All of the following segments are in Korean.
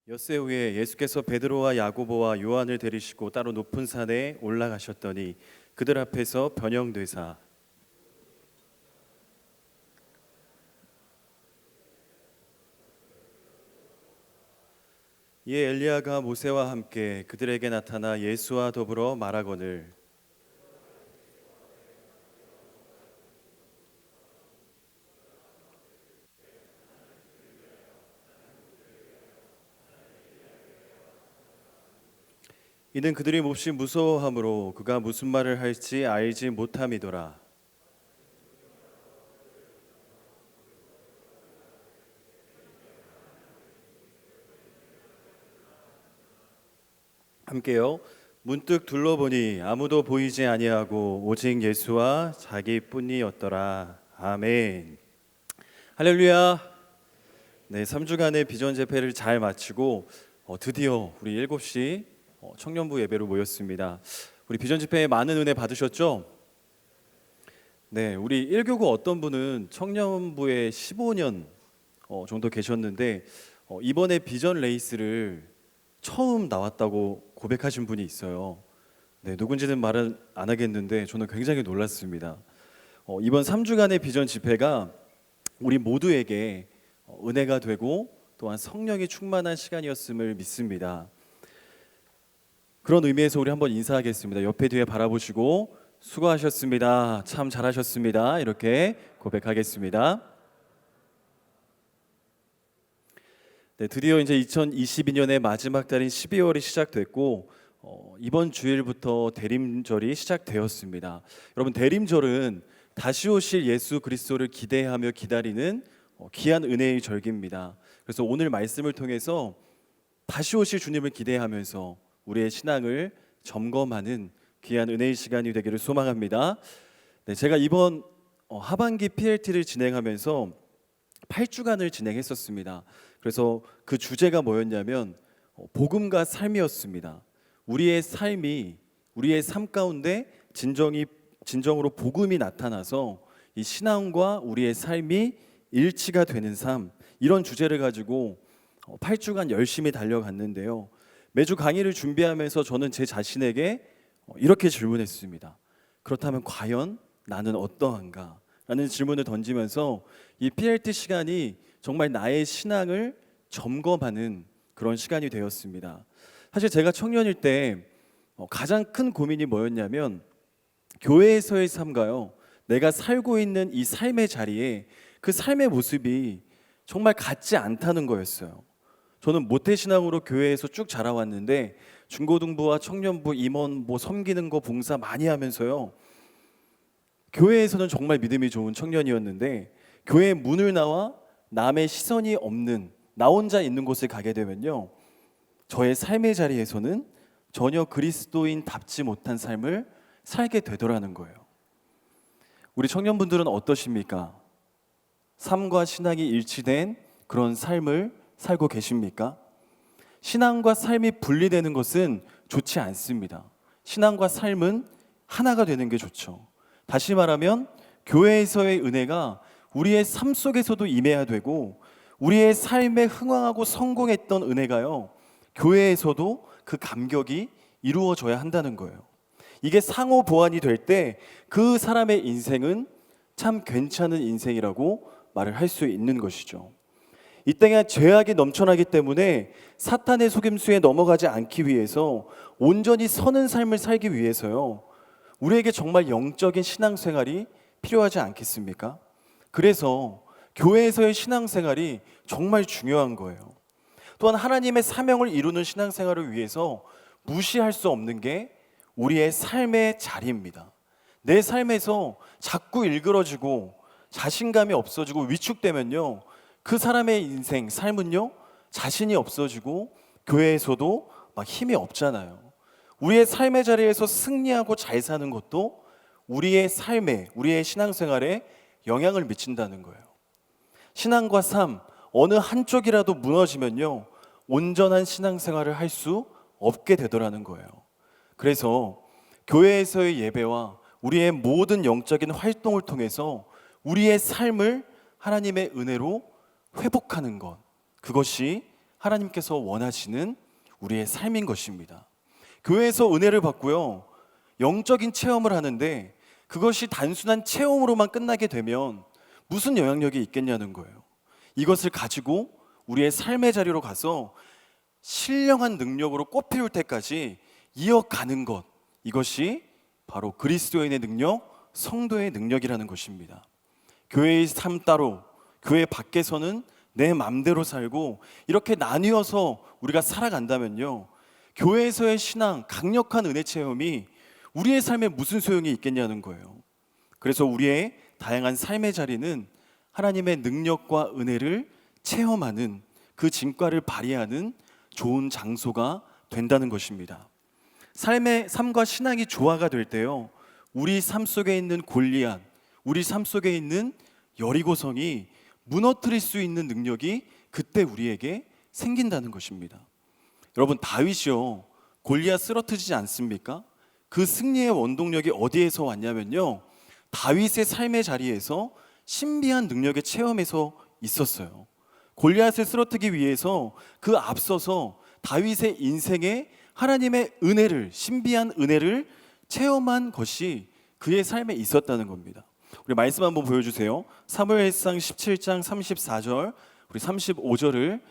엿새 후에 예수께서 베드로와 야고보와 요한을 데리시고 따로 높은 산에 올라가셨더니 그들 앞에서 변형되사 이에 엘리야가 모세와 함께 그들에게 나타나 예수와 더불어 말하거늘 이는 그들이 몹시 무서워하므로 그가 무슨 말을 할지 알지 못함이더라. 함께요. 문득 둘러보니 아무도 보이지 아니하고 오직 예수와 자기뿐이었더라. 아멘. 할렐루야. 네, 3주간의 비전 집회를 잘 마치고 드디어 우리 7시 청년부 예배로 모였습니다. 우리 비전 집회에 많은 은혜 받으셨죠? 네, 우리 1교구 어떤 분은 청년부에 15년 정도 계셨는데 이번에 비전 레이스를 처음 나왔다고 고백하신 분이 있어요. 네, 누군지는 말은 안 하겠는데 저는 굉장히 놀랐습니다. 이번 3주간의 비전 집회가 우리 모두에게 은혜가 되고 또한 성령이 충만한 시간이었음을 믿습니다. 그런 의미에서 우리 한번 인사하겠습니다. 옆에 뒤에 바라보시고 수고하셨습니다. 참 잘하셨습니다. 이렇게 고백하겠습니다. 네, 드디어 이제 2022년의 마지막 달인 12월이 시작됐고 이번 주일부터 대림절이 시작되었습니다. 여러분, 대림절은 다시 오실 예수 그리스도를 기대하며 기다리는 귀한 은혜의 절기입니다. 그래서 오늘 말씀을 통해서 다시 오실 주님을 기대하면서 우리의 신앙을 점검하는 귀한 은혜의 시간이 되기를 소망합니다. 네, 제가 이번 하반기 PLT를 진행하면서 8주간을 진행했었습니다. 그래서 그 주제가 뭐였냐면 복음과 삶이었습니다. 우리의 삶 가운데 진정으로 복음이 나타나서 이 신앙과 우리의 삶이 일치가 되는 삶, 이런 주제를 가지고 8주간 열심히 달려갔는데요. 매주 강의를 준비하면서 저는 제 자신에게 이렇게 질문했습니다. 그렇다면 과연 나는 어떠한가? 라는 질문을 던지면서 이 PLT 시간이 정말 나의 신앙을 점검하는 그런 시간이 되었습니다. 사실 제가 청년일 때 가장 큰 고민이 뭐였냐면 교회에서의 삶과요, 내가 살고 있는 이 삶의 자리에 그 삶의 모습이 정말 같지 않다는 거였어요. 저는 모태신앙으로 교회에서 쭉 자라왔는데 중고등부와 청년부, 임원 섬기는 거 봉사 많이 하면서요, 교회에서는 정말 믿음이 좋은 청년이었는데 교회 문을 나와 남의 시선이 없는 나 혼자 있는 곳에 가게 되면요, 저의 삶의 자리에서는 전혀 그리스도인답지 못한 삶을 살게 되더라는 거예요. 우리 청년분들은 어떠십니까? 삶과 신앙이 일치된 그런 삶을 살고 계십니까? 신앙과 삶이 분리되는 것은 좋지 않습니다. 신앙과 삶은 하나가 되는 게 좋죠. 다시 말하면 교회에서의 은혜가 우리의 삶 속에서도 임해야 되고, 우리의 삶에 흥왕하고 성공했던 은혜가요, 교회에서도 그 감격이 이루어져야 한다는 거예요. 이게 상호 보완이 될 때 그 사람의 인생은 참 괜찮은 인생이라고 말을 할 수 있는 것이죠. 이 땅에 죄악이 넘쳐나기 때문에 사탄의 속임수에 넘어가지 않기 위해서 온전히 서는 삶을 살기 위해서요, 우리에게 정말 영적인 신앙생활이 필요하지 않겠습니까? 그래서 교회에서의 신앙생활이 정말 중요한 거예요. 또한 하나님의 사명을 이루는 신앙생활을 위해서 무시할 수 없는 게 우리의 삶의 자리입니다. 내 삶에서 자꾸 일그러지고 자신감이 없어지고 위축되면요, 그 사람의 인생, 삶은요, 자신이 없어지고 교회에서도 막 힘이 없잖아요. 우리의 삶의 자리에서 승리하고 잘 사는 것도 우리의 삶에, 우리의 신앙생활에 영향을 미친다는 거예요. 신앙과 삶, 어느 한쪽이라도 무너지면요, 온전한 신앙생활을 할 수 없게 되더라는 거예요. 그래서 교회에서의 예배와 우리의 모든 영적인 활동을 통해서 우리의 삶을 하나님의 은혜로 회복하는 것, 그것이 하나님께서 원하시는 우리의 삶인 것입니다. 교회에서 은혜를 받고요, 영적인 체험을 하는데 그것이 단순한 체험으로만 끝나게 되면 무슨 영향력이 있겠냐는 거예요. 이것을 가지고 우리의 삶의 자리로 가서 신령한 능력으로 꽃피울 때까지 이어가는 것, 이것이 바로 그리스도인의 능력, 성도의 능력이라는 것입니다. 교회의 삶 따로, 교회 밖에서는 내 맘대로 살고 이렇게 나뉘어서 우리가 살아간다면요, 교회에서의 신앙, 강력한 은혜 체험이 우리의 삶에 무슨 소용이 있겠냐는 거예요. 그래서 우리의 다양한 삶의 자리는 하나님의 능력과 은혜를 체험하는, 그 진가를 발휘하는 좋은 장소가 된다는 것입니다. 삶과 신앙이 조화가 될 때요, 우리 삶 속에 있는 골리앗, 우리 삶 속에 있는 여리고성이 무너뜨릴 수 있는 능력이 그때 우리에게 생긴다는 것입니다. 여러분, 다윗이요, 골리앗 쓰러뜨리지 않습니까? 그 승리의 원동력이 어디에서 왔냐면요, 다윗의 삶의 자리에서 신비한 능력의 체험에서 있었어요. 골리앗을 쓰러뜨리기 위해서 그 앞서서 다윗의 인생에 하나님의 은혜를, 신비한 은혜를 체험한 것이 그의 삶에 있었다는 겁니다. 우리 말씀 한번 보여주세요. 사무엘상 17장 34절, 우리 35절을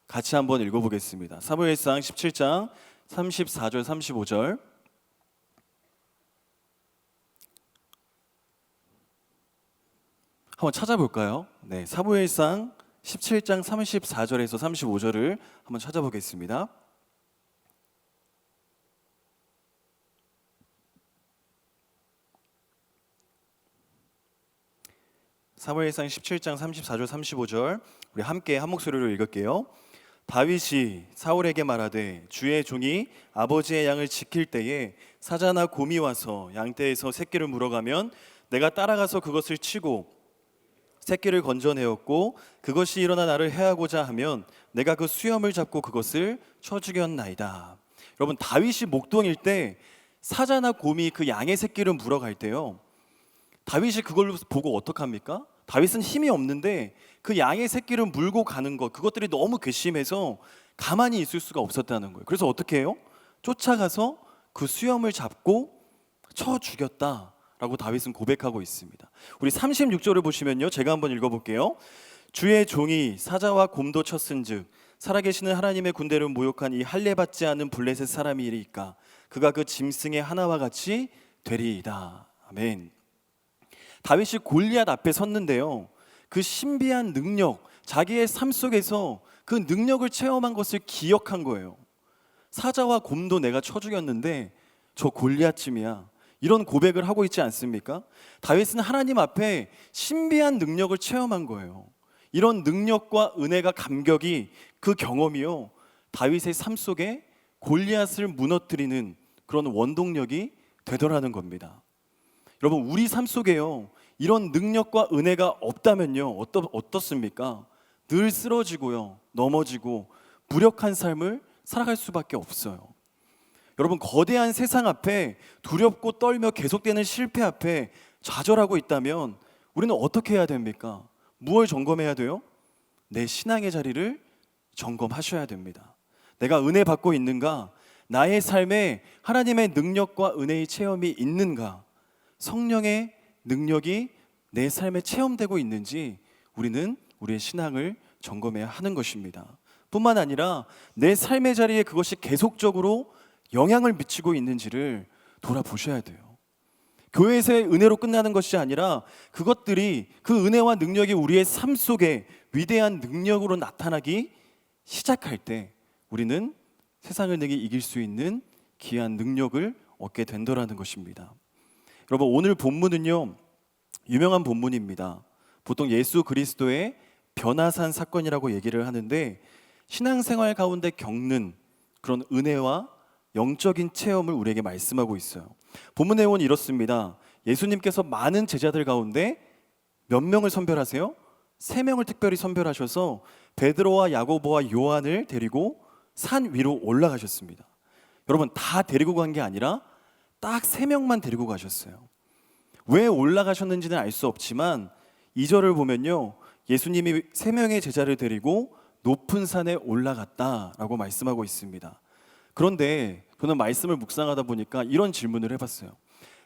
같이 한번 읽어보겠습니다. 사무엘상 17장 34절 35절 한번 찾아볼까요? 네, 사무엘상 17장 34절에서 35절을 한번 찾아보겠습니다. 사무엘상 17장 34절 35절 우리 함께 한 목소리로 읽을게요. 다윗이 사울에게 말하되 주의 종이 아버지의 양을 지킬 때에 사자나 곰이 와서 양떼에서 새끼를 물어가면 내가 따라가서 그것을 치고 새끼를 건져내었고 그것이 일어나 나를 해하고자 하면 내가 그 수염을 잡고 그것을 쳐 죽였나이다. 여러분, 다윗이 목동일 때 사자나 곰이 그 양의 새끼를 물어갈 때요, 다윗이 그걸 보고 어떡합니까? 다윗은 힘이 없는데 그 양의 새끼를 물고 가는 것, 그것들이 너무 괘씸해서 가만히 있을 수가 없었다는 거예요. 그래서 어떻게 해요? 쫓아가서 그 수염을 잡고 쳐 죽였다라고 다윗은 고백하고 있습니다. 우리 36절을 보시면요, 제가 한번 읽어볼게요. 주의 종이 사자와 곰도 쳤은즉 살아계시는 하나님의 군대를 모욕한 이 할례받지 않은 블레셋 사람이리까 그가 그 짐승의 하나와 같이 되리이다. 아멘. 다윗이 골리앗 앞에 섰는데요, 그 신비한 능력, 자기의 삶 속에서 그 능력을 체험한 것을 기억한 거예요. 사자와 곰도 내가 쳐 죽였는데 저 골리앗쯤이야, 이런 고백을 하고 있지 않습니까? 다윗은 하나님 앞에 신비한 능력을 체험한 거예요. 이런 능력과 은혜가, 감격이, 그 경험이요, 다윗의 삶 속에 골리앗을 무너뜨리는 그런 원동력이 되더라는 겁니다. 여러분, 우리 삶 속에요, 이런 능력과 은혜가 없다면요, 어떻습니까? 늘 쓰러지고요, 넘어지고 무력한 삶을 살아갈 수밖에 없어요. 여러분, 거대한 세상 앞에 두렵고 떨며 계속되는 실패 앞에 좌절하고 있다면 우리는 어떻게 해야 됩니까? 무엇을 점검해야 돼요? 내 신앙의 자리를 점검하셔야 됩니다. 내가 은혜 받고 있는가? 나의 삶에 하나님의 능력과 은혜의 체험이 있는가? 성령의 능력이 내 삶에 체험되고 있는지 우리는 우리의 신앙을 점검해야 하는 것입니다. 뿐만 아니라 내 삶의 자리에 그것이 계속적으로 영향을 미치고 있는지를 돌아보셔야 돼요. 교회에서의 은혜로 끝나는 것이 아니라 그것들이, 그 은혜와 능력이 우리의 삶 속에 위대한 능력으로 나타나기 시작할 때 우리는 세상을 능히 이길 수 있는 귀한 능력을 얻게 된다는 것입니다. 여러분, 오늘 본문은요, 유명한 본문입니다. 보통 예수 그리스도의 변화산 사건이라고 얘기를 하는데, 신앙생활 가운데 겪는 그런 은혜와 영적인 체험을 우리에게 말씀하고 있어요. 본문 내용은 이렇습니다. 예수님께서 많은 제자들 가운데 몇 명을 선별하세요? 3명을 특별히 선별하셔서 베드로와 야고보와 요한을 데리고 산 위로 올라가셨습니다. 여러분, 다 데리고 간 게 아니라 딱 3명만 데리고 가셨어요. 왜 올라가셨는지는 알 수 없지만 2절을 보면요, 예수님이 3명의 제자를 데리고 높은 산에 올라갔다라고 말씀하고 있습니다. 그런데 저는 말씀을 묵상하다 보니까 이런 질문을 해봤어요.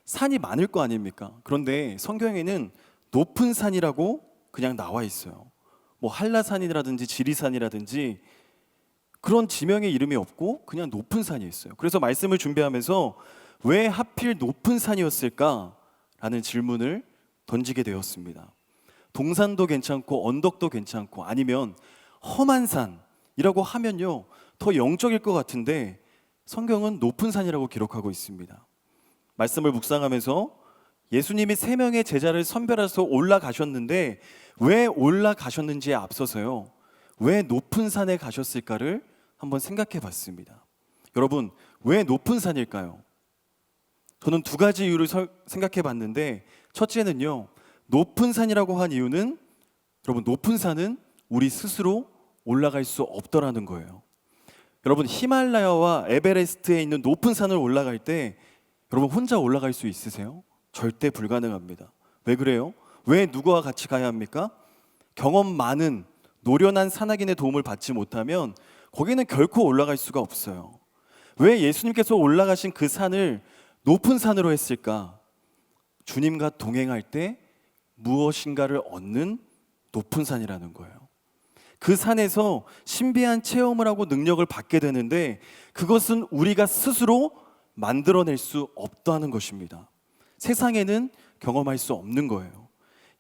산이 많을 거 아닙니까? 그런데 성경에는 높은 산이라고 그냥 나와 있어요. 뭐 한라산이라든지 지리산이라든지 그런 지명의 이름이 없고 그냥 높은 산이 있어요. 그래서 말씀을 준비하면서 왜 하필 높은 산이었을까라는 질문을 던지게 되었습니다. 동산도 괜찮고 언덕도 괜찮고 아니면 험한 산이라고 하면요 더 영적일 것 같은데 성경은 높은 산이라고 기록하고 있습니다. 말씀을 묵상하면서 예수님이 3명의 제자를 선별해서 올라가셨는데 왜 올라가셨는지에 앞서서요 왜 높은 산에 가셨을까를 한번 생각해 봤습니다. 여러분, 왜 높은 산일까요? 저는 2가지 이유를 생각해 봤는데 첫째는요 높은 산이라고 한 이유는 여러분 높은 산은 우리 스스로 올라갈 수 없더라는 거예요. 여러분 히말라야와 에베레스트에 있는 높은 산을 올라갈 때 여러분 혼자 올라갈 수 있으세요? 절대 불가능합니다. 왜 그래요? 왜 누구와 같이 가야 합니까? 경험 많은 노련한 산악인의 도움을 받지 못하면 거기는 결코 올라갈 수가 없어요. 왜 예수님께서 올라가신 그 산을 높은 산으로 했을까? 주님과 동행할 때 무엇인가를 얻는 높은 산이라는 거예요. 그 산에서 신비한 체험을 하고 능력을 받게 되는데 그것은 우리가 스스로 만들어낼 수 없다는 것입니다. 세상에는 경험할 수 없는 거예요.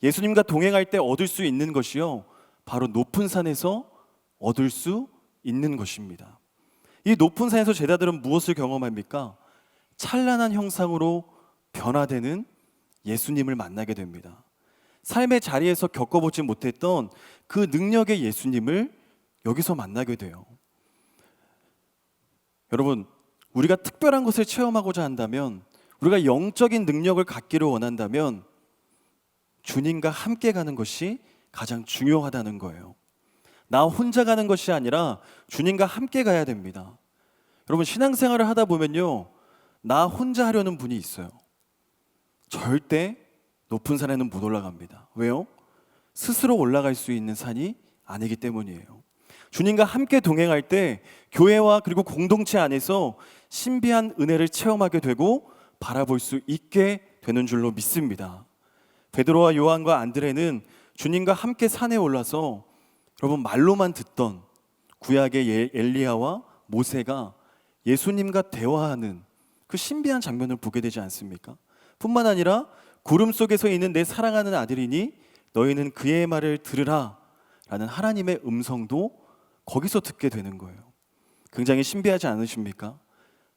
예수님과 동행할 때 얻을 수 있는 것이요 바로 높은 산에서 얻을 수 있는 것입니다. 이 높은 산에서 제자들은 무엇을 경험합니까? 찬란한 형상으로 변화되는 예수님을 만나게 됩니다. 삶의 자리에서 겪어보지 못했던 그 능력의 예수님을 여기서 만나게 돼요. 여러분, 우리가 특별한 것을 체험하고자 한다면, 우리가 영적인 능력을 갖기를 원한다면 주님과 함께 가는 것이 가장 중요하다는 거예요. 나 혼자 가는 것이 아니라 주님과 함께 가야 됩니다. 여러분 신앙생활을 하다 보면요 나 혼자 하려는 분이 있어요. 절대 높은 산에는 못 올라갑니다. 왜요? 스스로 올라갈 수 있는 산이 아니기 때문이에요. 주님과 함께 동행할 때 교회와 그리고 공동체 안에서 신비한 은혜를 체험하게 되고 바라볼 수 있게 되는 줄로 믿습니다. 베드로와 요한과 안드레는 주님과 함께 산에 올라서 여러분 말로만 듣던 구약의 엘리야와 모세가 예수님과 대화하는 그 신비한 장면을 보게 되지 않습니까? 뿐만 아니라 구름 속에서 있는 내 사랑하는 아들이니 너희는 그의 말을 들으라 라는 하나님의 음성도 거기서 듣게 되는 거예요. 굉장히 신비하지 않으십니까?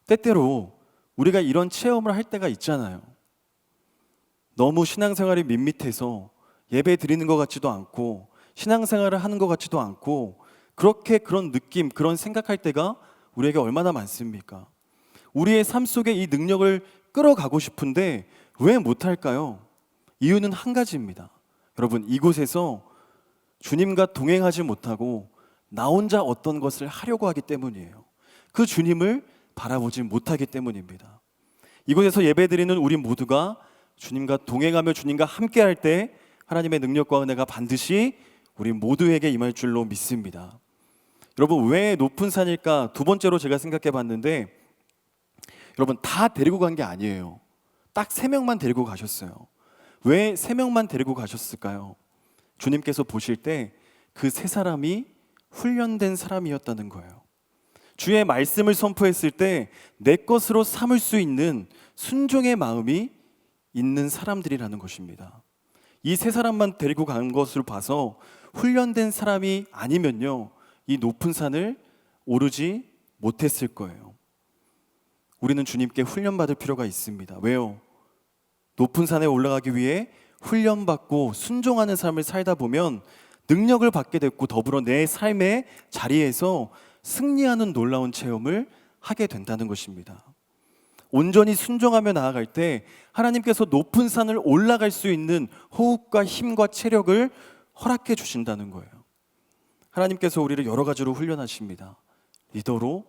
때때로 우리가 이런 체험을 할 때가 있잖아요. 너무 신앙생활이 밋밋해서 예배 드리는 것 같지도 않고 신앙생활을 하는 것 같지도 않고 그렇게 그런 느낌, 그런 생각할 때가 우리에게 얼마나 많습니까? 우리의 삶 속에 이 능력을 끌어가고 싶은데 왜 못할까요? 이유는 한 가지입니다. 여러분 이곳에서 주님과 동행하지 못하고 나 혼자 어떤 것을 하려고 하기 때문이에요. 그 주님을 바라보지 못하기 때문입니다. 이곳에서 예배드리는 우리 모두가 주님과 동행하며 주님과 함께할 때 하나님의 능력과 은혜가 반드시 우리 모두에게 임할 줄로 믿습니다. 여러분 왜 높은 산일까? 2번째로 제가 생각해 봤는데 여러분 다 데리고 간 게 아니에요. 딱 3명만 데리고 가셨어요. 왜 3명만 데리고 가셨을까요? 주님께서 보실 때 그 3사람이 훈련된 사람이었다는 거예요. 주의 말씀을 선포했을 때 내 것으로 삼을 수 있는 순종의 마음이 있는 사람들이라는 것입니다. 이 3사람만 데리고 간 것을 봐서 훈련된 사람이 아니면요 이 높은 산을 오르지 못했을 거예요. 우리는 주님께 훈련받을 필요가 있습니다. 왜요? 높은 산에 올라가기 위해 훈련받고 순종하는 삶을 살다 보면 능력을 받게 됐고 더불어 내 삶의 자리에서 승리하는 놀라운 체험을 하게 된다는 것입니다. 온전히 순종하며 나아갈 때 하나님께서 높은 산을 올라갈 수 있는 호흡과 힘과 체력을 허락해 주신다는 거예요. 하나님께서 우리를 여러 가지로 훈련하십니다. 리더로,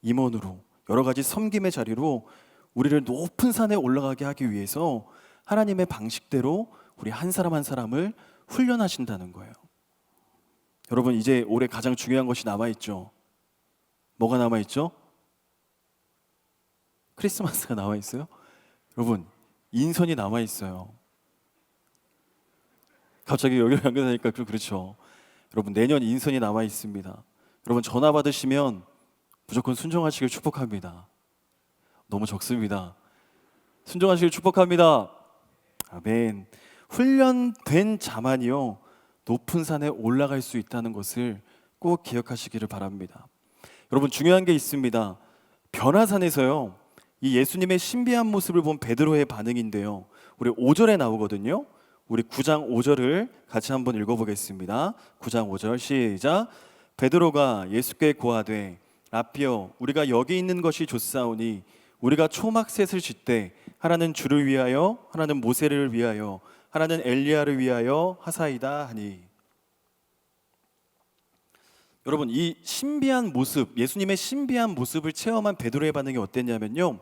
임원으로, 여러 가지 섬김의 자리로 우리를 높은 산에 올라가게 하기 위해서 하나님의 방식대로 우리 한 사람 한 사람을 훈련하신다는 거예요. 여러분, 이제 올해 가장 중요한 것이 남아있죠. 뭐가 남아있죠? 크리스마스가 남아있어요. 여러분, 인선이 남아있어요. 갑자기 여기를 연결하니까 그렇죠. 여러분, 내년 인선이 남아있습니다. 여러분, 전화 받으시면 무조건 순종하시길 축복합니다. 너무 적습니다. 순종하시길 축복합니다. 아멘. 훈련된 자만이요 높은 산에 올라갈 수 있다는 것을 꼭 기억하시기를 바랍니다. 여러분, 중요한 게 있습니다. 변화산에서요 이 예수님의 신비한 모습을 본 베드로의 반응인데요, 우리 5절에 나오거든요. 우리 9장 5절을 같이 한번 읽어보겠습니다. 9장 5절 시작. 베드로가 예수께 고하되 라피여, 우리가 여기 있는 것이 좋사오니 우리가 초막셋을 짓되 하나는 주를 위하여, 하나는 모세를 위하여, 하나는 엘리야를 위하여 하사이다 하니. 여러분, 이 신비한 모습, 예수님의 신비한 모습을 체험한 베드로의 반응이 어땠냐면요,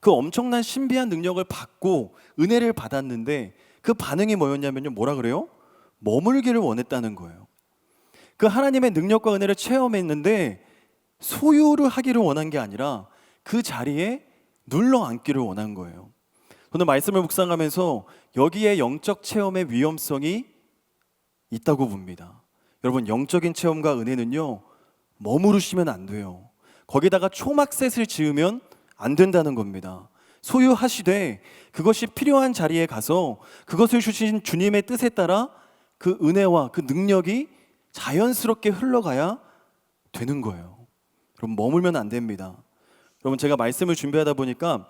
그 엄청난 신비한 능력을 받고 은혜를 받았는데 그 반응이 뭐였냐면요, 뭐라 그래요? 머물기를 원했다는 거예요. 그 하나님의 능력과 은혜를 체험했는데 소유를 하기를 원한 게 아니라 그 자리에 눌러 앉기를 원한 거예요. 저는 말씀을 묵상하면서 여기에 영적 체험의 위험성이 있다고 봅니다. 여러분, 영적인 체험과 은혜는요 머무르시면 안 돼요. 거기다가 초막셋을 지으면 안 된다는 겁니다. 소유하시되 그것이 필요한 자리에 가서 그것을 주신 주님의 뜻에 따라 그 은혜와 그 능력이 자연스럽게 흘러가야 되는 거예요. 여러분, 머물면 안 됩니다. 여러분, 제가 말씀을 준비하다 보니까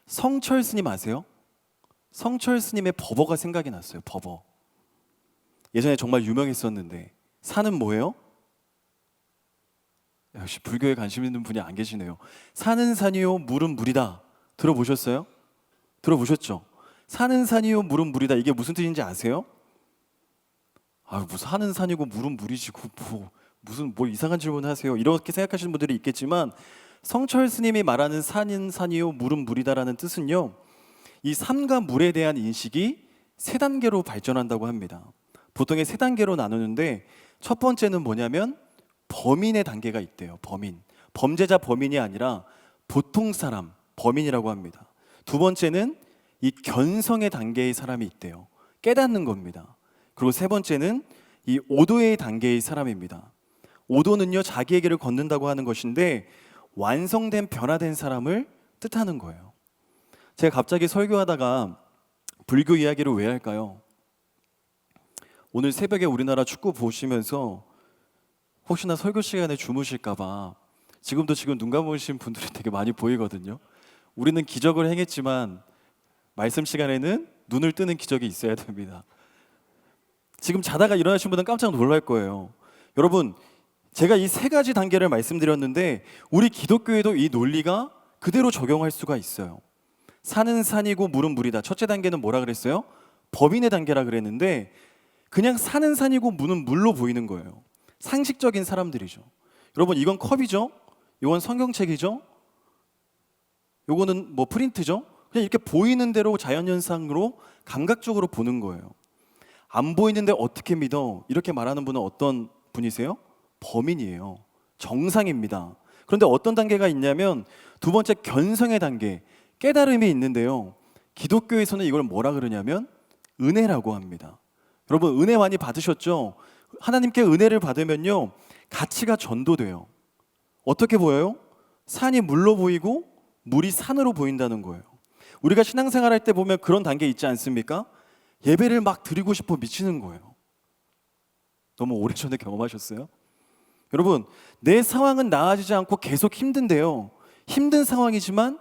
성철 스님 아세요? 성철 스님의 버버가 생각이 났어요. 버버. 예전에 정말 유명했었는데 산은 뭐예요? 역시 불교에 관심 있는 분이 안 계시네요. 산은 산이요 물은 물이다. 들어보셨어요? 들어보셨죠? 산은 산이요 물은 물이다. 이게 무슨 뜻인지 아세요? 뭐 산은 산이고 물은 물이지 무슨 이상한 질문 하세요, 이렇게 생각하시는 분들이 있겠지만, 성철 스님이 말하는 산은 산이요 물은 물이다라는 뜻은요, 이 산과 물에 대한 인식이 세 단계로 발전한다고 합니다. 보통의 세 단계로 나누는데 첫 번째는 뭐냐면 범인의 단계가 있대요. 범죄자 범인이 아니라 보통 사람, 범인이라고 합니다. 두 번째는 이 견성의 단계의 사람이 있대요. 깨닫는 겁니다. 그리고 세 번째는 이 오도의 단계의 사람입니다. 오도는요 자기에게를 걷는다고 하는 것인데 완성된 변화된 사람을 뜻하는 거예요. 제가 갑자기 설교하다가 불교 이야기를 왜 할까요? 오늘 새벽에 우리나라 축구 보시면서 혹시나 설교 시간에 주무실까봐 지금 눈 감으신 분들이 되게 많이 보이거든요. 우리는 기적을 행했지만 말씀 시간에는 눈을 뜨는 기적이 있어야 됩니다. 지금 자다가 일어나신 분은 깜짝 놀랄 거예요. 여러분, 제가 이 세 가지 단계를 말씀드렸는데 우리 기독교에도 이 논리가 그대로 적용할 수가 있어요. 산은 산이고 물은 물이다. 첫째 단계는 뭐라 그랬어요? 범인의 단계라 그랬는데 그냥 산은 산이고 물은 물로 보이는 거예요. 상식적인 사람들이죠. 여러분, 이건 컵이죠? 이건 성경책이죠? 요거는 프린트죠? 그냥 이렇게 보이는 대로 자연현상으로 감각적으로 보는 거예요. 안 보이는데 어떻게 믿어? 이렇게 말하는 분은 어떤 분이세요? 범인이에요. 정상입니다. 그런데 어떤 단계가 있냐면 두 번째 견성의 단계, 깨달음이 있는데요. 기독교에서는 이걸 뭐라 그러냐면 은혜라고 합니다. 여러분, 은혜 많이 받으셨죠? 하나님께 은혜를 받으면요 가치가 전도돼요. 어떻게 보여요? 산이 물로 보이고 물이 산으로 보인다는 거예요. 우리가 신앙생활 할 때 보면 그런 단계 있지 않습니까? 예배를 막 드리고 싶어 미치는 거예요. 너무 오래전에 경험하셨어요? 여러분, 내 상황은 나아지지 않고 계속 힘든데요, 힘든 상황이지만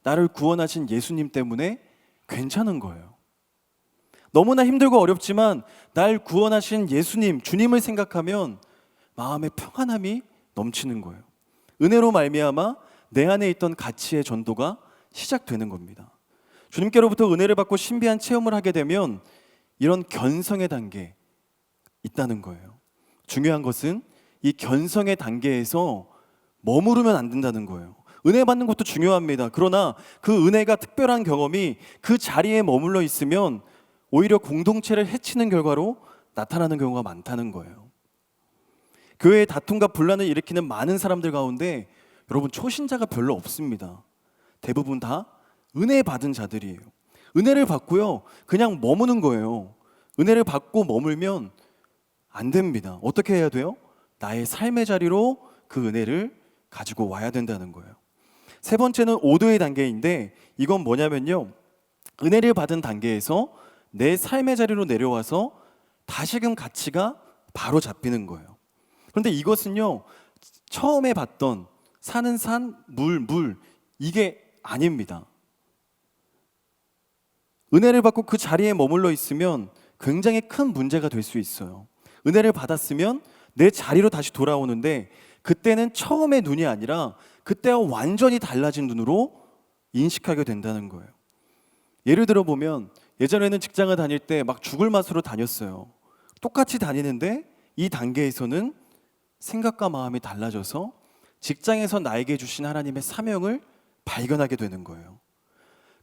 나를 구원하신 예수님 때문에 괜찮은 거예요. 너무나 힘들고 어렵지만 날 구원하신 예수님, 주님을 생각하면 마음의 평안함이 넘치는 거예요. 은혜로 말미암아 내 안에 있던 가치의 전도가 시작되는 겁니다. 주님께로부터 은혜를 받고 신비한 체험을 하게 되면 이런 견성의 단계에 있다는 거예요. 중요한 것은 이 견성의 단계에서 머무르면 안 된다는 거예요. 은혜 받는 것도 중요합니다. 그러나 그 은혜가 특별한 경험이 그 자리에 머물러 있으면 오히려 공동체를 해치는 결과로 나타나는 경우가 많다는 거예요. 교회의 다툼과 분란을 일으키는 많은 사람들 가운데 여러분 초신자가 별로 없습니다. 대부분 다 은혜 받은 자들이에요. 은혜를 받고요, 그냥 머무는 거예요. 은혜를 받고 머물면 안 됩니다. 어떻게 해야 돼요? 나의 삶의 자리로 그 은혜를 가지고 와야 된다는 거예요. 세 번째는 오도의 단계인데, 이건 뭐냐면요, 은혜를 받은 단계에서 내 삶의 자리로 내려와서 다시금 가치가 바로 잡히는 거예요. 그런데 이것은요, 처음에 봤던 사는 산, 물 이게 아닙니다. 은혜를 받고 그 자리에 머물러 있으면 굉장히 큰 문제가 될 수 있어요. 은혜를 받았으면 내 자리로 다시 돌아오는데 그때는 처음의 눈이 아니라 그때와 완전히 달라진 눈으로 인식하게 된다는 거예요. 예를 들어 보면 예전에는 직장을 다닐 때 막 죽을 맛으로 다녔어요. 똑같이 다니는데 이 단계에서는 생각과 마음이 달라져서 직장에서 나에게 주신 하나님의 사명을 발견하게 되는 거예요.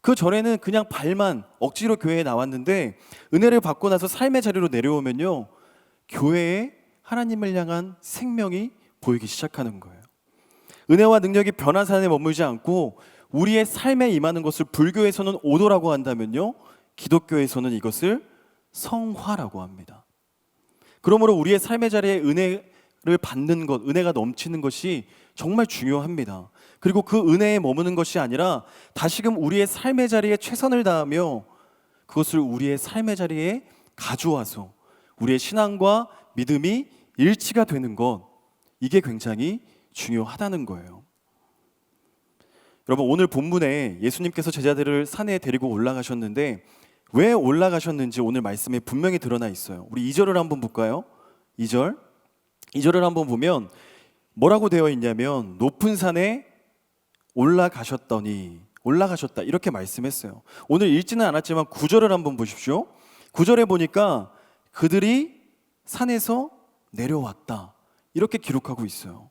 그 전에는 그냥 발만 억지로 교회에 나왔는데 은혜를 받고 나서 삶의 자리로 내려오면요, 교회에 하나님을 향한 생명이 보이기 시작하는 거예요. 은혜와 능력이 변화산에 머물지 않고 우리의 삶에 임하는 것을 불교에서는 오도라고 한다면요, 기독교에서는 이것을 성화라고 합니다. 그러므로 우리의 삶의 자리에 은혜를 받는 것, 은혜가 넘치는 것이 정말 중요합니다. 그리고 그 은혜에 머무는 것이 아니라 다시금 우리의 삶의 자리에 최선을 다하며 그것을 우리의 삶의 자리에 가져와서 우리의 신앙과 믿음이 일치가 되는 것, 이게 굉장히 중요하다는 거예요. 여러분, 오늘 본문에 예수님께서 제자들을 산에 데리고 올라가셨는데 왜 올라가셨는지 오늘 말씀에 분명히 드러나 있어요. 우리 2절을 한번 볼까요? 2절을 한번 보면 뭐라고 되어 있냐면 높은 산에 올라가셨다 이렇게 말씀했어요. 오늘 읽지는 않았지만 9절을 한번 보십시오. 9절에 보니까 그들이 산에서 내려왔다 이렇게 기록하고 있어요.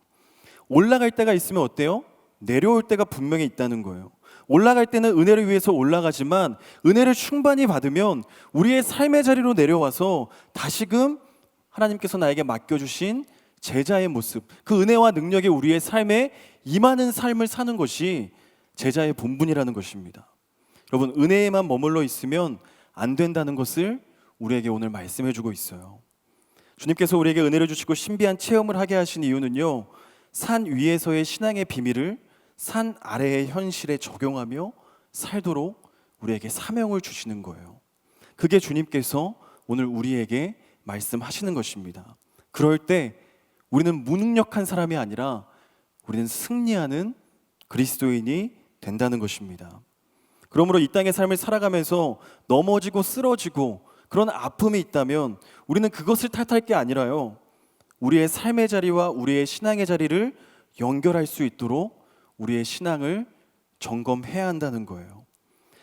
올라갈 때가 있으면 어때요? 내려올 때가 분명히 있다는 거예요. 올라갈 때는 은혜를 위해서 올라가지만 은혜를 충만히 받으면 우리의 삶의 자리로 내려와서 다시금 하나님께서 나에게 맡겨주신 제자의 모습, 그 은혜와 능력이 우리의 삶에 임하는 삶을 사는 것이 제자의 본분이라는 것입니다. 여러분, 은혜에만 머물러 있으면 안 된다는 것을 우리에게 오늘 말씀해 주고 있어요. 주님께서 우리에게 은혜를 주시고 신비한 체험을 하게 하신 이유는요, 산 위에서의 신앙의 비밀을 산 아래의 현실에 적용하며 살도록 우리에게 사명을 주시는 거예요. 그게 주님께서 오늘 우리에게 말씀하시는 것입니다. 그럴 때 우리는 무능력한 사람이 아니라 우리는 승리하는 그리스도인이 된다는 것입니다. 그러므로 이 땅의 삶을 살아가면서 넘어지고 쓰러지고 그런 아픔이 있다면 우리는 그것을 탓할 게 아니라요, 우리의 삶의 자리와 우리의 신앙의 자리를 연결할 수 있도록 우리의 신앙을 점검해야 한다는 거예요.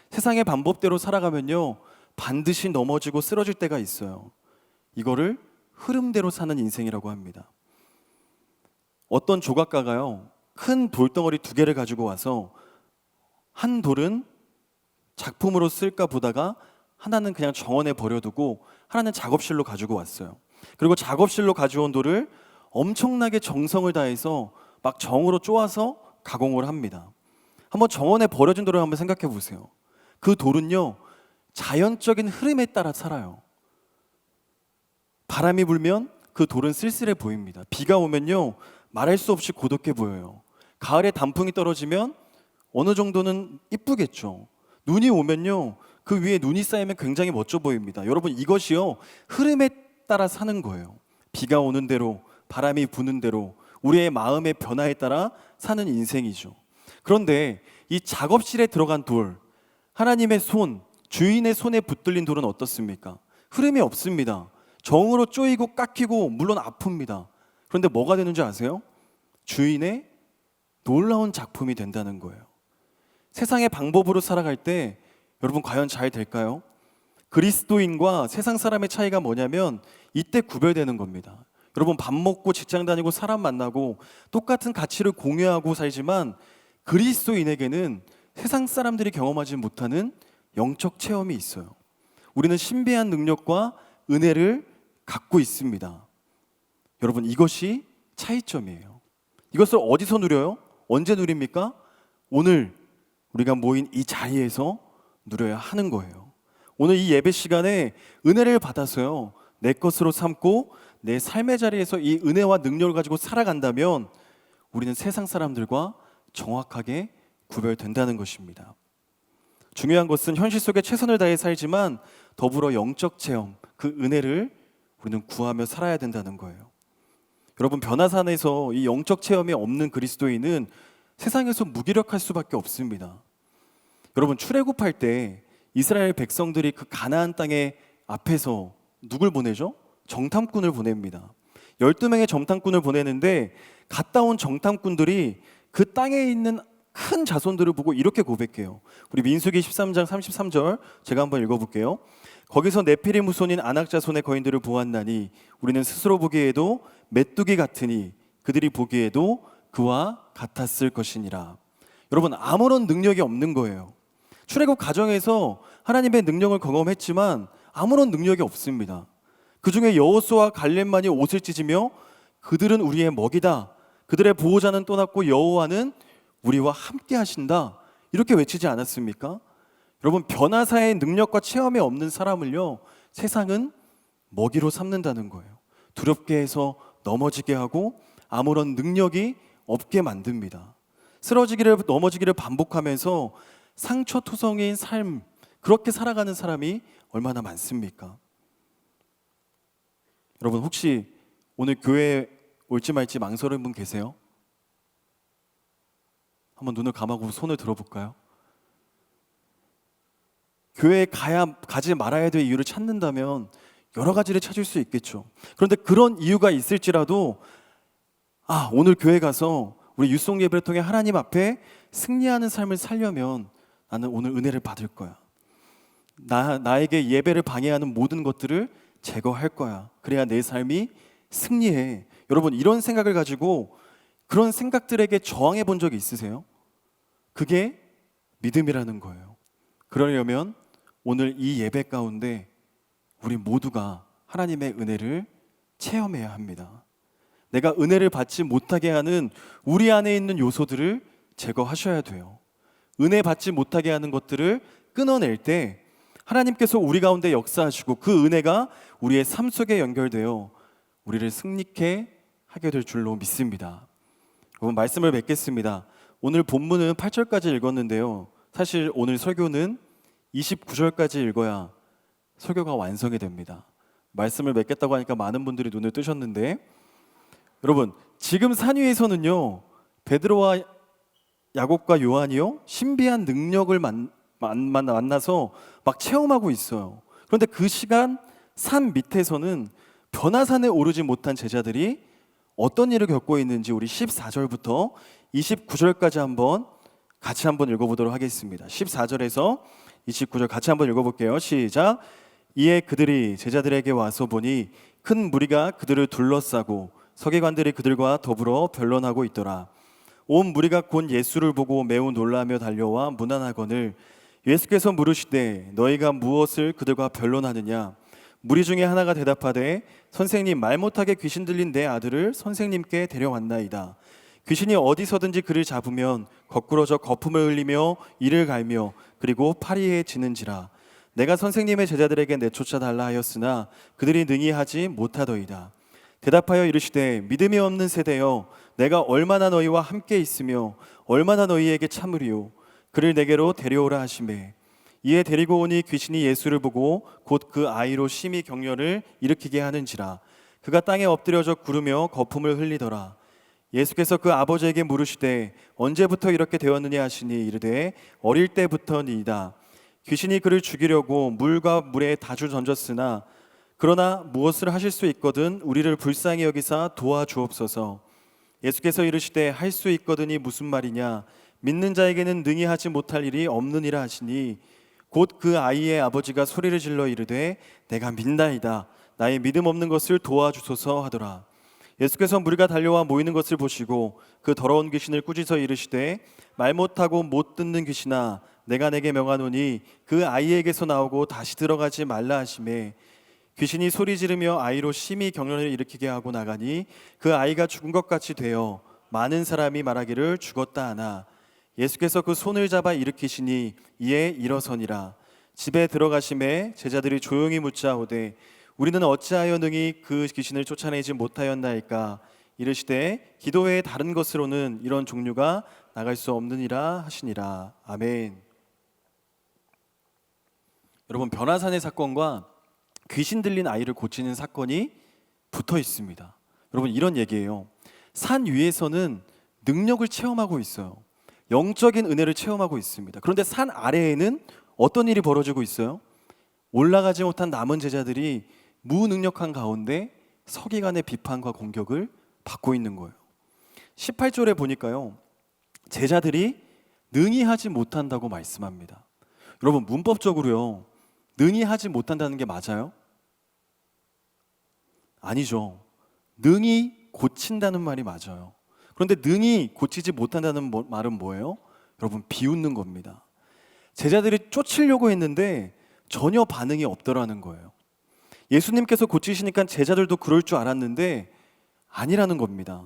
세상의 방법대로 살아가면요, 반드시 넘어지고 쓰러질 때가 있어요. 이거를 흐름대로 사는 인생이라고 합니다. 어떤 조각가가요, 큰 돌덩어리 2개를 가지고 와서 한 돌은 작품으로 쓸까 보다가 하나는 그냥 정원에 버려두고 하나는 작업실로 가지고 왔어요. 그리고 작업실로 가져온 돌을 엄청나게 정성을 다해서 막 정으로 쪼아서 가공을 합니다. 한번 정원에 버려진 돌을 한번 생각해 보세요. 그 돌은요, 자연적인 흐름에 따라 살아요. 바람이 불면 그 돌은 쓸쓸해 보입니다. 비가 오면요, 말할 수 없이 고독해 보여요. 가을에 단풍이 떨어지면 어느 정도는 이쁘겠죠. 눈이 오면요, 그 위에 눈이 쌓이면 굉장히 멋져 보입니다. 여러분, 이것이요, 흐름에 따라 사는 거예요. 비가 오는 대로, 바람이 부는 대로 우리의 마음의 변화에 따라 사는 인생이죠. 그런데 이 작업실에 들어간 돌, 하나님의 손, 주인의 손에 붙들린 돌은 어떻습니까? 흐름이 없습니다. 정으로 쪼이고 깎이고 물론 아픕니다. 그런데 뭐가 되는 줄 아세요? 주인의 놀라운 작품이 된다는 거예요. 세상의 방법으로 살아갈 때 여러분 과연 잘 될까요? 그리스도인과 세상 사람의 차이가 뭐냐면 이때 구별되는 겁니다. 여러분, 밥 먹고 직장 다니고 사람 만나고 똑같은 가치를 공유하고 살지만 그리스도인에게는 세상 사람들이 경험하지 못하는 영적 체험이 있어요. 우리는 신비한 능력과 은혜를 갖고 있습니다. 여러분, 이것이 차이점이에요. 이것을 어디서 누려요? 언제 누립니까? 오늘 우리가 모인 이 자리에서 누려야 하는 거예요. 오늘 이 예배 시간에 은혜를 받아서요, 내 것으로 삼고 내 삶의 자리에서 이 은혜와 능력을 가지고 살아간다면 우리는 세상 사람들과 정확하게 구별된다는 것입니다. 중요한 것은 현실 속에 최선을 다해 살지만 더불어 영적 체험, 그 은혜를 우리는 구하며 살아야 된다는 거예요. 여러분, 변화산에서 이 영적 체험이 없는 그리스도인은 세상에서 무기력할 수밖에 없습니다. 여러분, 출애굽할 때 이스라엘 백성들이 그 가나안 땅의 앞에서 누굴 보내죠? 정탐꾼을 보냅니다. 12명의 정탐꾼을 보내는데 갔다 온 정탐꾼들이 그 땅에 있는 큰 자손들을 보고 이렇게 고백해요. 우리 민수기 13장 33절 제가 한번 읽어볼게요. 거기서 네피림 후손인 아낙 자손의 거인들을 보았나니 우리는 스스로 보기에도 메뚜기 같으니 그들이 보기에도 그와 같았을 것이니라. 여러분, 아무런 능력이 없는 거예요. 출애굽 과정에서 하나님의 능력을 경험했지만 아무런 능력이 없습니다. 그 중에 여호수아와 갈렙만이 옷을 찢으며 그들은 우리의 먹이다, 그들의 보호자는 떠났고 여호와는 우리와 함께 하신다, 이렇게 외치지 않았습니까? 여러분, 변화사의 능력과 체험이 없는 사람을요, 세상은 먹이로 삼는다는 거예요. 두렵게 해서 넘어지게 하고 아무런 능력이 없게 만듭니다. 쓰러지기를 넘어지기를 반복하면서 상처투성인 삶, 그렇게 살아가는 사람이 얼마나 많습니까? 여러분, 혹시 오늘 교회에 올지 말지 망설이는 분 계세요? 한번 눈을 감고 손을 들어볼까요? 교회에 가지 말아야 될 이유를 찾는다면 여러 가지를 찾을 수 있겠죠. 그런데 그런 이유가 있을지라도 오늘 교회 가서 우리 유송 예배를 통해 하나님 앞에 승리하는 삶을 살려면 나는 오늘 은혜를 받을 거야. 나에게 예배를 방해하는 모든 것들을 제거할 거야. 그래야 내 삶이 승리해. 여러분, 이런 생각을 가지고 그런 생각들에게 저항해 본 적이 있으세요? 그게 믿음이라는 거예요. 그러려면 오늘 이 예배 가운데 우리 모두가 하나님의 은혜를 체험해야 합니다. 내가 은혜를 받지 못하게 하는 우리 안에 있는 요소들을 제거하셔야 돼요. 은혜 받지 못하게 하는 것들을 끊어낼 때 하나님께서 우리 가운데 역사하시고 그 은혜가 우리의 삶 속에 연결되어 우리를 승리케 하게 될 줄로 믿습니다. 여러분, 말씀을 맺겠습니다. 오늘 본문은 8절까지 읽었는데요, 사실 오늘 설교는 29절까지 읽어야 설교가 완성이 됩니다. 말씀을 맺겠다고 하니까 많은 분들이 눈을 뜨셨는데, 여러분, 지금 산 위에서는요, 베드로와 야곱과 요한이요, 신비한 능력을 만나서 막 체험하고 있어요. 그런데 그 시간 산 밑에서는 변화산에 오르지 못한 제자들이 어떤 일을 겪고 있는지 우리 14절부터 29절까지 같이 한번 읽어보도록 하겠습니다. 14절에서 29절 같이 한번 읽어볼게요. 시작. 이에 그들이 제자들에게 와서 보니 큰 무리가 그들을 둘러싸고 서기관들이 그들과 더불어 변론하고 있더라. 온 무리가 곧 예수를 보고 매우 놀라며 달려와 문안하거늘 예수께서 물으시되 너희가 무엇을 그들과 변론하느냐? 무리 중에 하나가 대답하되 선생님, 말 못하게 귀신 들린 내 아들을 선생님께 데려왔나이다. 귀신이 어디서든지 그를 잡으면 거꾸러져 거품을 흘리며 이를 갈며 그리고 파리에 지는지라. 내가 선생님의 제자들에게 내쫓아 달라 하였으나 그들이 능히 하지 못하더이다. 대답하여 이르시되 믿음이 없는 세대여, 내가 얼마나 너희와 함께 있으며 얼마나 너희에게 참으리요. 그를 내게로 데려오라 하시매 이에 데리고 오니 귀신이 예수를 보고 곧 그 아이로 심히 격려를 일으키게 하는지라. 그가 땅에 엎드려져 구르며 거품을 흘리더라. 예수께서 그 아버지에게 물으시되 언제부터 이렇게 되었느냐 하시니 이르되 어릴 때부터니이다. 귀신이 그를 죽이려고 물과 물에 다주 던졌으나 그러나 무엇을 하실 수 있거든 우리를 불쌍히 여기사 도와주옵소서. 예수께서 이르시되 할 수 있거든이 무슨 말이냐? 믿는 자에게는 능히 하지 못할 일이 없느니라 하시니 곧 그 아이의 아버지가 소리를 질러 이르되 내가 믿나이다. 나의 믿음 없는 것을 도와주소서 하더라. 예수께서 무리가 달려와 모이는 것을 보시고 그 더러운 귀신을 꾸짖어 이르시되 말 못하고 못 듣는 귀신아, 내가 내게 명하노니 그 아이에게서 나오고 다시 들어가지 말라 하시매 귀신이 소리 지르며 아이로 심히 경련을 일으키게 하고 나가니 그 아이가 죽은 것 같이 되어 많은 사람이 말하기를 죽었다 하나 예수께서 그 손을 잡아 일으키시니 이에 일어서니라. 집에 들어가심에 제자들이 조용히 묻자오되 우리는 어찌하여 능히 그 귀신을 쫓아내지 못하였나이까. 이르시되 기도 외에 다른 것으로는 이런 종류가 나갈 수 없느니라 하시니라. 아멘. 여러분, 변화산의 사건과 귀신 들린 아이를 고치는 사건이 붙어 있습니다. 여러분, 이런 얘기예요. 산 위에서는 능력을 체험하고 있어요. 영적인 은혜를 체험하고 있습니다. 그런데 산 아래에는 어떤 일이 벌어지고 있어요? 올라가지 못한 남은 제자들이 무능력한 가운데 서기관의 비판과 공격을 받고 있는 거예요. 18절에 보니까요, 제자들이 능히 하지 못한다고 말씀합니다. 여러분, 문법적으로요, 능히 하지 못한다는 게 맞아요? 아니죠. 능히 고친다는 말이 맞아요. 그런데 능히 고치지 못한다는 말은 뭐예요? 여러분, 비웃는 겁니다. 제자들이 쫓으려고 했는데 전혀 반응이 없더라는 거예요. 예수님께서 고치시니까 제자들도 그럴 줄 알았는데 아니라는 겁니다.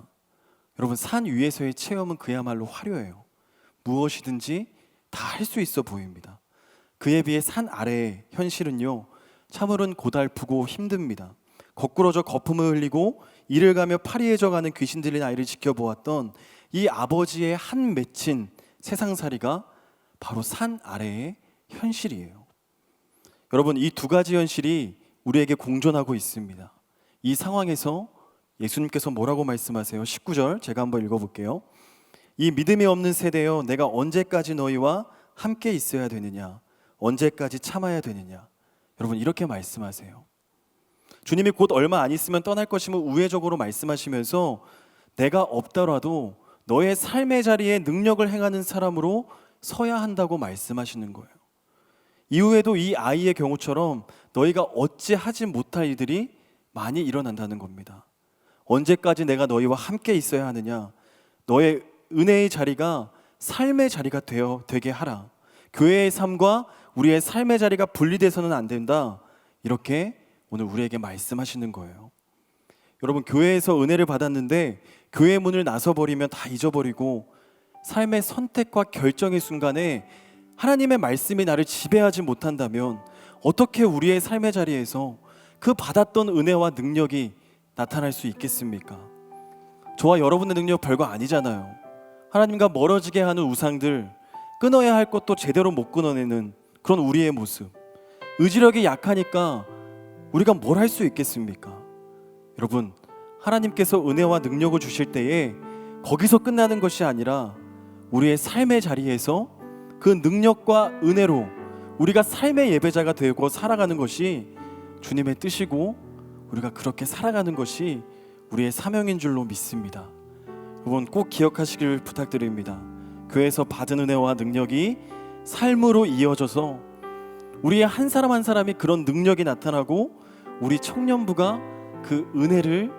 여러분, 산 위에서의 체험은 그야말로 화려해요. 무엇이든지 다 할 수 있어 보입니다. 그에 비해 산 아래의 현실은요, 참으로는 고달프고 힘듭니다. 거꾸러져 거품을 흘리고 이를 가며 파리에 져가는 귀신 들린 아이를 지켜보았던 이 아버지의 한 맺힌 세상살이가 바로 산 아래의 현실이에요. 여러분, 이 두 가지 현실이 우리에게 공존하고 있습니다. 이 상황에서 예수님께서 뭐라고 말씀하세요? 19절 제가 한번 읽어볼게요. 이 믿음이 없는 세대여, 내가 언제까지 너희와 함께 있어야 되느냐? 언제까지 참아야 되느냐? 여러분, 이렇게 말씀하세요. 주님이 곧 얼마 안 있으면 떠날 것임을 우회적으로 말씀하시면서 내가 없더라도 너의 삶의 자리에 능력을 행하는 사람으로 서야 한다고 말씀하시는 거예요. 이후에도 이 아이의 경우처럼 너희가 어찌 하지 못할 일들이 많이 일어난다는 겁니다. 언제까지 내가 너희와 함께 있어야 하느냐? 너의 은혜의 자리가 삶의 자리가 되게 하라. 교회의 삶과 우리의 삶의 자리가 분리돼서는 안 된다. 이렇게 오늘 우리에게 말씀하시는 거예요. 여러분, 교회에서 은혜를 받았는데 교회 문을 나서버리면 다 잊어버리고 삶의 선택과 결정의 순간에 하나님의 말씀이 나를 지배하지 못한다면 어떻게 우리의 삶의 자리에서 그 받았던 은혜와 능력이 나타날 수 있겠습니까? 저와 여러분의 능력 별거 아니잖아요. 하나님과 멀어지게 하는 우상들, 끊어야 할 것도 제대로 못 끊어내는 그런 우리의 모습, 의지력이 약하니까 우리가 뭘 할 수 있겠습니까? 여러분, 하나님께서 은혜와 능력을 주실 때에 거기서 끝나는 것이 아니라 우리의 삶의 자리에서 그 능력과 은혜로 우리가 삶의 예배자가 되고 살아가는 것이 주님의 뜻이고 우리가 그렇게 살아가는 것이 우리의 사명인 줄로 믿습니다. 여러분, 꼭 기억하시길 부탁드립니다. 교회에서 받은 은혜와 능력이 삶으로 이어져서 우리의 한 사람 한 사람이 그런 능력이 나타나고 우리 청년부가 그 은혜를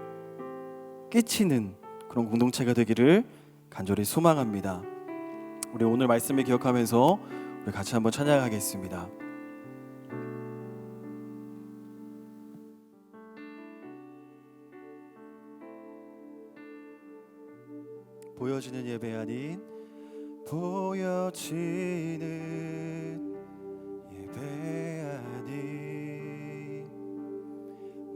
깨치는 그런 공동체가 되기를 간절히 소망합니다. 우리 오늘 말씀을 기억하면서 우리 같이 한번 찬양하겠습니다. 보여지는 예배 아닌 보여지는 예배 아닌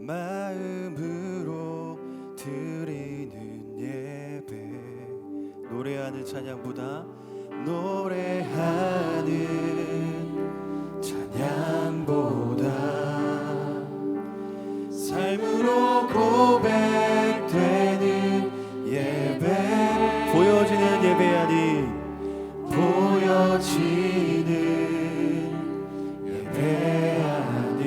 마음으로 드리는 예배, 노래하는 찬양보다 노래하는 찬양보다 삶으로 고백되는 예배, 보여지는 예배 아닌 보여지는 예배 아닌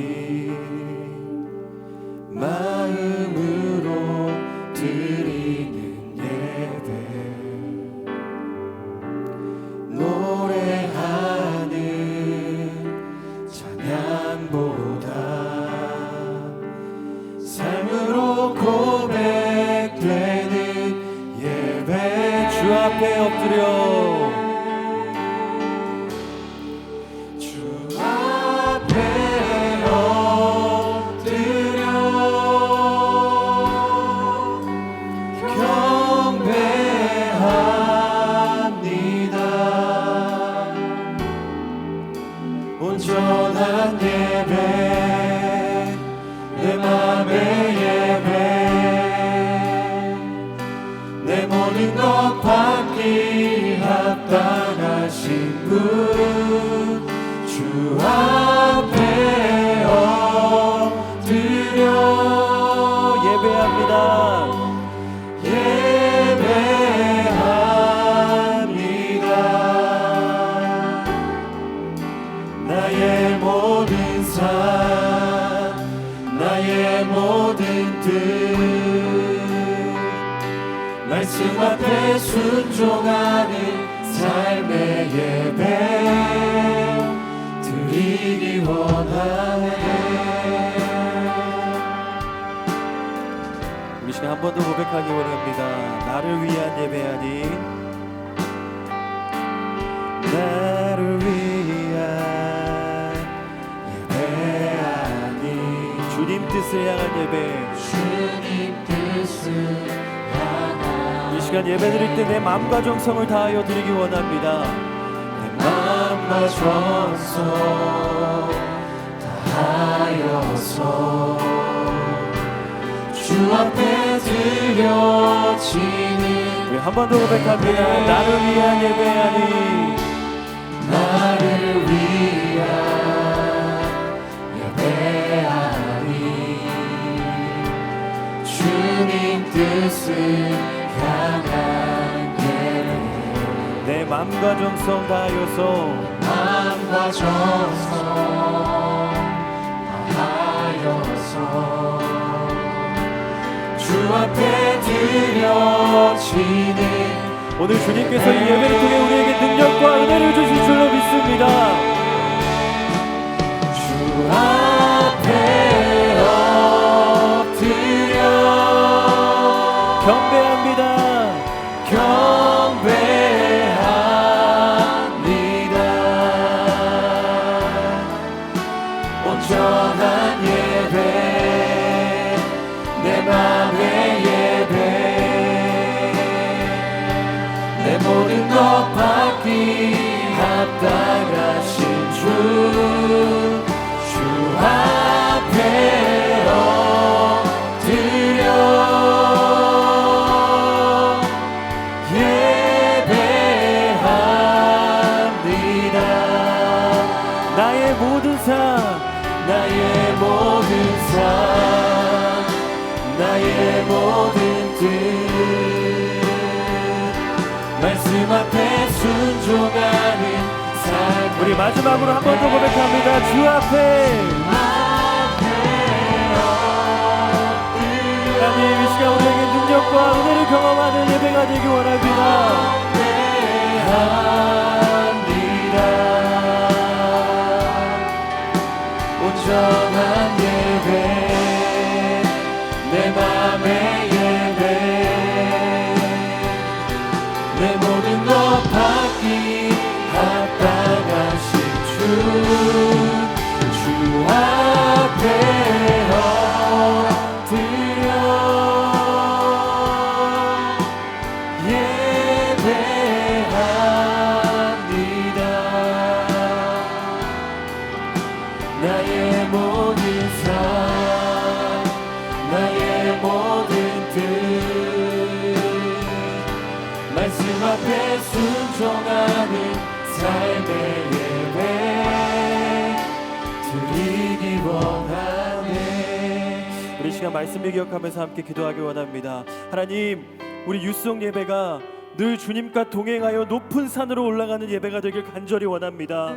마음으로 드리는 예배, 노래하는 찬양보다 삶으로 고백되는 예배, 주 앞에 엎드려 주 앞에 엎드려 합당하신 분 주 앞에 엎드려 예배합니다. 예배합니다. 나의 모든 삶 나의 모든 뜻 말씀 앞에 순종하는 삶의 예배 드리기 원하네. 우리 시간 한 번 더 고백하기 원합니다. 나를 위한 예배하니 나를 위한 예배하니 주님 뜻을 향한 예배 주님 뜻을 향한 이 시간 예배 드릴 때 내 마음과 정성을 다하여 드리기 원합니다. 내 마음과 정성 다하여서 주 앞에 드려지는 우리 한 번 더 고백합니다. 나를 위한 예배하니 나를 위한 예배하니 주님 뜻을 향한 예배 내 맘과 정성 다하여서 맘과 정성 다하여서 주 앞에 드려지는 오늘 주님께서 이 예배를 통해 우리에게 능력과 은혜를 주실 줄로 믿습니다. 주 앞에 엎드려 경배합니다. 경배합니다. 온전한 예배 내 맘의 예배 내 모든 것 받기 합당하신 주 앞에 엎드려 예배합니다. 나의 모든 삶 나의 모든 삶 나의 모든 뜻 말씀 앞에 순종하는 삶 우리 마지막으로 한 번 더 고백합니다. 주 앞에 하나님 이 시간 우리에게 능력과 은혜를 경험하는 예배가 되기 원합니다. 온전한 예배 내 맘의 예배 내 모든 것 받기 합당하신 주 앞에 엎드려 예배합니다. 나의 모든 삶 나의 모든 뜻 말씀 앞에 순종하는 삶의 예배 드리기 원하네. 우리 시간 말씀을 기억하면서 함께 기도하기 원합니다. 하나님 우리 유송 예배가 늘 주님과 동행하여 높은 산으로 올라가는 예배가 되길 간절히 원합니다.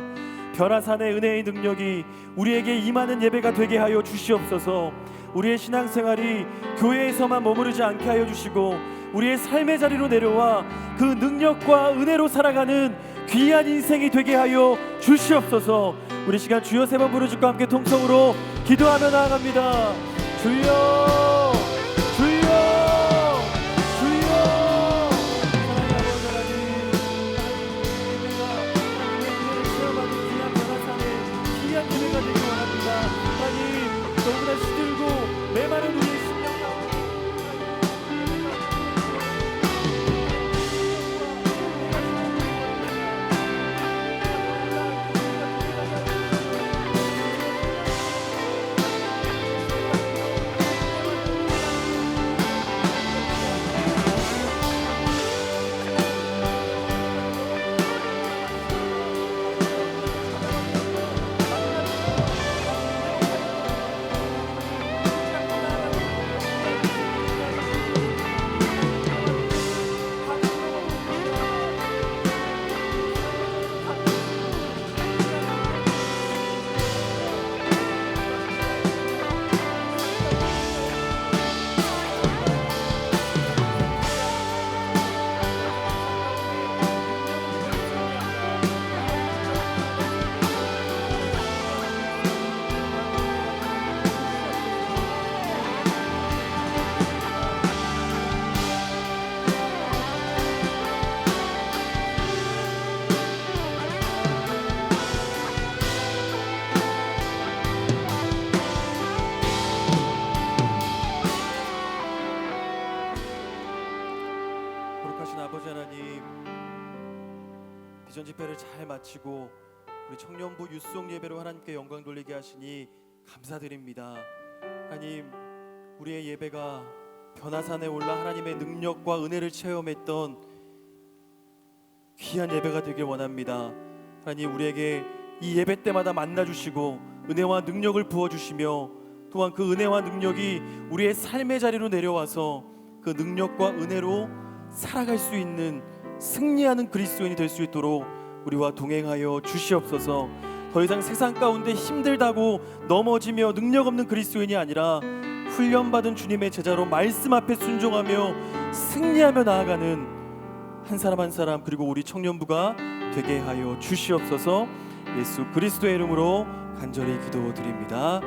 별하산의 은혜의 능력이 우리에게 임하는 예배가 되게 하여 주시옵소서. 우리의 신앙생활이 교회에서만 머무르지 않게 하여 주시고 우리의 삶의 자리로 내려와 그 능력과 은혜로 살아가는 귀한 인생이 되게 하여 주시옵소서. 우리 시간 주여 세 번 부르짖고 함께 통성으로 기도하며 나아갑니다. 주여 주여 주여 사랑하는 하나님 귀한 예배가 되기 원합니다. 하나님 너무나 시들고 메마른 우리의 심령 비전 집회를 잘 마치고 우리 청년부 유송 예배로 하나님께 영광 돌리게 하시니 감사드립니다. 하나님, 우리의 예배가 변화산에 올라 하나님의 능력과 은혜를 체험했던 귀한 예배가 되길 원합니다. 하나님, 우리에게 이 예배 때마다 만나주시고 은혜와 능력을 부어주시며 또한 그 은혜와 능력이 우리의 삶의 자리로 내려와서 그 능력과 은혜로 살아갈 수 있는 승리하는 그리스도인이 될 수 있도록 우리와 동행하여 주시옵소서. 더 이상 세상 가운데 힘들다고 넘어지며 능력 없는 그리스도인이 아니라 훈련받은 주님의 제자로 말씀 앞에 순종하며 승리하며 나아가는 한 사람 한 사람, 그리고 우리 청년부가 되게 하여 주시옵소서. 예수 그리스도의 이름으로 간절히 기도드립니다.